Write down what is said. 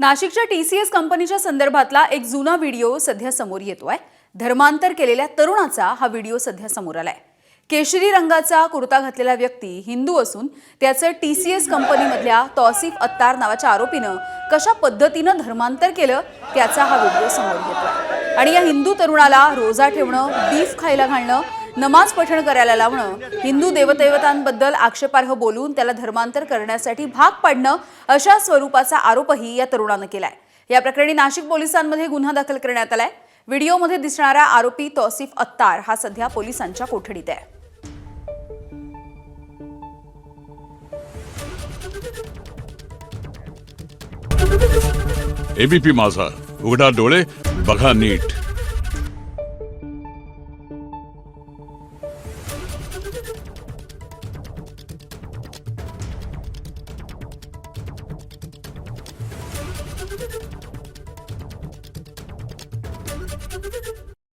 नाशिकच्या TCS कंपनीच्या संदर्भातला एक जुना व्हिडिओ सध्या समोर येतोय। धर्मांतर केलेल्या तरुणाचा हा व्हिडिओ सध्या समोर आलाय। केशरी रंगाचा कुर्ता घातलेला व्यक्ती हिंदू असून त्याचं TCS कंपनीमधल्या तौसिफ अत्तार नावाच्या आरोपीनं कशा पद्धतीनं धर्मांतर केलं त्याचा हा व्हिडिओ समोर येतोय। आणि या हिंदू तरुणाला रोजा ठेवणं, बीफ खायला घालणं, नमाज पठण करायला लावणं, हिंदू देवदेवतांबद्दल आक्षेपार्ह बोलून त्याला धर्मांतर करण्यासाठी भाग पाडणं अशा स्वरूपाचा आरोपही या तरुणानं केलाय। या प्रकरणी नाशिक पोलिसांमध्ये गुन्हा दाखल करण्यात आलाय। व्हिडिओमध्ये दिसणारा आरोपी तौसिफ अत्तार हा सध्या पोलिसांच्या कोठडीत आहे। एबीपी माझा, उघडा डोळे बघा नीट।